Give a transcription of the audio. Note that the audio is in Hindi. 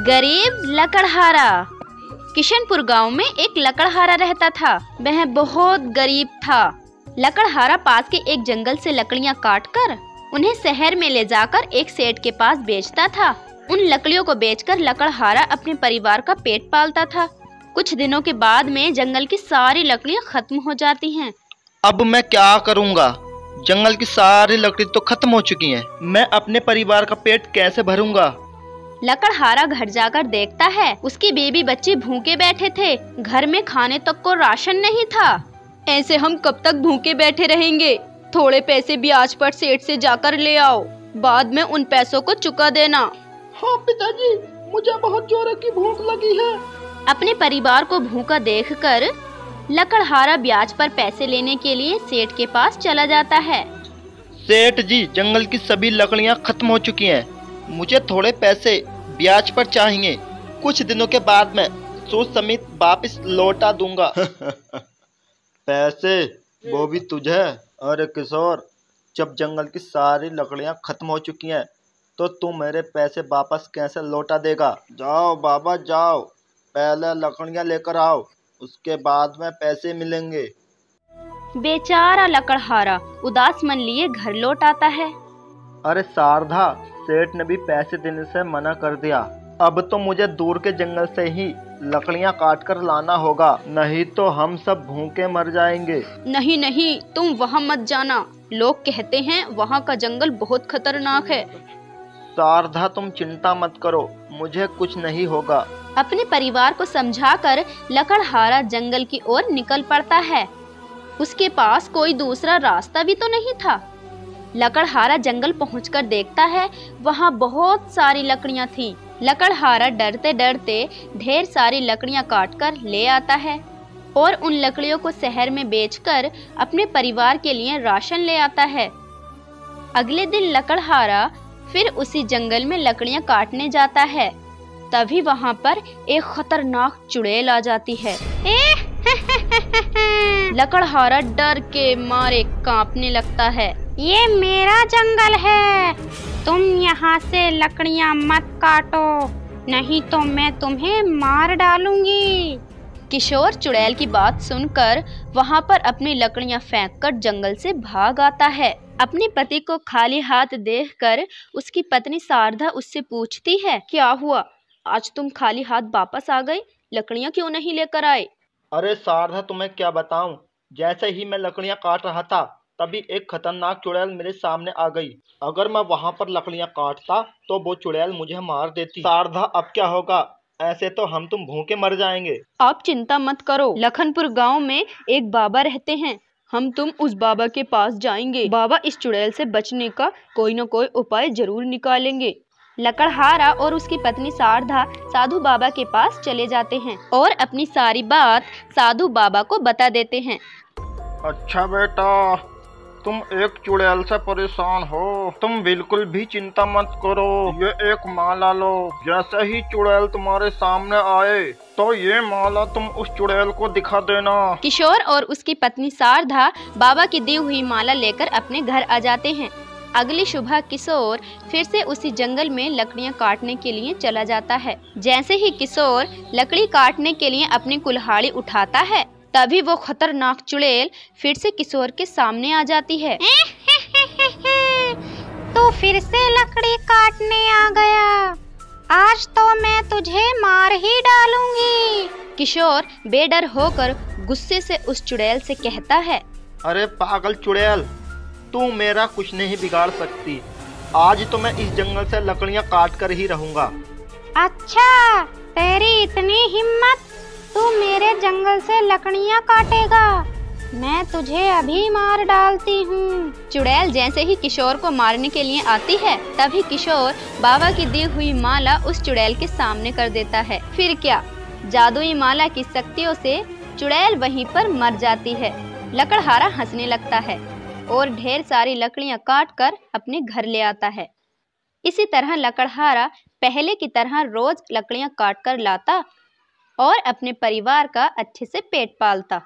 गरीब लकड़हारा। किशनपुर गांव में एक लकड़हारा रहता था। वह बहुत गरीब था। लकड़हारा पास के एक जंगल से लकड़ियां काटकर उन्हें शहर में ले जाकर एक सेठ के पास बेचता था। उन लकड़ियों को बेचकर लकड़हारा अपने परिवार का पेट पालता था। कुछ दिनों के बाद में जंगल की सारी लकड़ियां खत्म हो जाती हैं। अब मैं क्या करूंगा? जंगल की सारी लकड़ी तो खत्म हो चुकी हैं। मैं अपने परिवार का पेट कैसे भरूंगा? लकड़हारा घर जाकर देखता है उसकी बीवी बच्चे भूखे बैठे थे। घर में खाने तक को राशन नहीं था। ऐसे हम कब तक भूखे बैठे रहेंगे? थोड़े पैसे ब्याज पर सेठ से जाकर ले आओ, बाद में उन पैसों को चुका देना। हाँ पिताजी, मुझे बहुत जोरों की भूख लगी है। अपने परिवार को भूखा देखकर लकड़हारा ब्याज पर पैसे लेने के लिए सेठ के पास चला जाता है। सेठ जी, जंगल की सभी लकड़ियां खत्म हो चुकी हैं। मुझे थोड़े पैसे ब्याज पर चाहिए। कुछ दिनों के बाद मैं सूद समेत वापस लौटा दूंगा। पैसे? वो भी तुझे? अरे किशोर, जब जंगल की सारी लकड़ियां खत्म हो चुकी हैं तो तू मेरे पैसे वापस कैसे लौटा देगा? जाओ बाबा जाओ, पहले लकड़ियां लेकर आओ, उसके बाद में पैसे मिलेंगे। बेचारा लकड़हारा उदास मन लिए घर लौट आता है। अरे शारदा, सेठ ने भी पैसे देने से मना कर दिया। अब तो मुझे दूर के जंगल से ही लकड़ियां काट कर लाना होगा, नहीं तो हम सब भूखे मर जाएंगे। नहीं नहीं, तुम वहाँ मत जाना। लोग कहते हैं वहाँ का जंगल बहुत खतरनाक है। शारदा, तुम चिंता मत करो, मुझे कुछ नहीं होगा। अपने परिवार को समझाकर लकड़हारा जंगल की ओर निकल पड़ता है। उसके पास कोई दूसरा रास्ता भी तो नहीं था। लकड़हारा जंगल पहुंचकर देखता है वहाँ बहुत सारी लकड़ियाँ थीं। लकड़हारा डरते डरते ढेर सारी लकड़ियाँ काटकर ले आता है और उन लकड़ियों को शहर में बेचकर अपने परिवार के लिए राशन ले आता है। अगले दिन लकड़हारा फिर उसी जंगल में लकड़ियाँ काटने जाता है। तभी वहाँ पर एक खतरनाक चुड़ैल आ जाती है। लकड़हारा डर के मारे कांपने लगता है। ये मेरा जंगल है, तुम यहाँ से लकड़ियाँ मत काटो, नहीं तो मैं तुम्हें मार डालूंगी। किशोर चुड़ैल की बात सुनकर वहाँ पर अपनी लकड़ियाँ फेंककर जंगल से भाग आता है। अपने पति को खाली हाथ देखकर उसकी पत्नी शारदा उससे पूछती है, क्या हुआ, आज तुम खाली हाथ वापस आ गए? लकड़ियाँ क्यों नहीं लेकर आए? अरे शारदा, तुम्हें क्या बताऊं, जैसे ही मैं लकड़ियां काट रहा था तभी एक खतरनाक चुड़ैल मेरे सामने आ गई। अगर मैं वहां पर लकड़ियां काटता तो वो चुड़ैल मुझे मार देती। शारदा, अब क्या होगा? ऐसे तो हम तुम भूखे मर जाएंगे। आप चिंता मत करो, लखनपुर गांव में एक बाबा रहते हैं, हम तुम उस बाबा के पास जाएंगे। बाबा इस चुड़ैल से बचने का कोई न कोई उपाय जरूर निकालेंगे। लकड़हारा और उसकी पत्नी शारदा साधु बाबा के पास चले जाते हैं और अपनी सारी बात साधु बाबा को बता देते हैं। अच्छा बेटा, तुम एक चुड़ैल से परेशान हो, तुम बिल्कुल भी चिंता मत करो। ये एक माला लो, जैसे ही चुड़ैल तुम्हारे सामने आए तो ये माला तुम उस चुड़ैल को दिखा देना। किशोर और उसकी पत्नी शारदा बाबा की दी हुई माला लेकर अपने घर आ जाते हैं। अगली सुबह किशोर फिर से उसी जंगल में लकड़ियां काटने के लिए चला जाता है। जैसे ही किशोर लकड़ी काटने के लिए अपनी कुल्हाड़ी उठाता है तभी वो खतरनाक चुड़ैल फिर से किशोर के सामने आ जाती है। तो फिर से लकड़ी काटने आ गया, आज तो मैं तुझे मार ही डालूंगी। किशोर बेडर होकर गुस्से से उस चुड़ैल से कहता है, अरे पागल चुड़ैल, तू मेरा कुछ नहीं बिगाड़ सकती। आज तो मैं इस जंगल से लकड़ियां काट कर ही रहूंगा। अच्छा, तेरी इतनी हिम्मत, तू मेरे जंगल से लकड़ियां काटेगा? मैं तुझे अभी मार डालती हूँ। चुड़ैल जैसे ही किशोर को मारने के लिए आती है तभी किशोर बाबा की दी हुई माला उस चुड़ैल के सामने कर देता है। फिर क्या, जादुई माला की शक्तियों से चुड़ैल वहीं पर मर जाती है। लकड़हारा हंसने लगता है और ढेर सारी लकड़ियां काट कर अपने घर ले आता है। इसी तरह लकड़हारा पहले की तरह रोज लकड़ियां काट कर लाता और अपने परिवार का अच्छे से पेट पालता।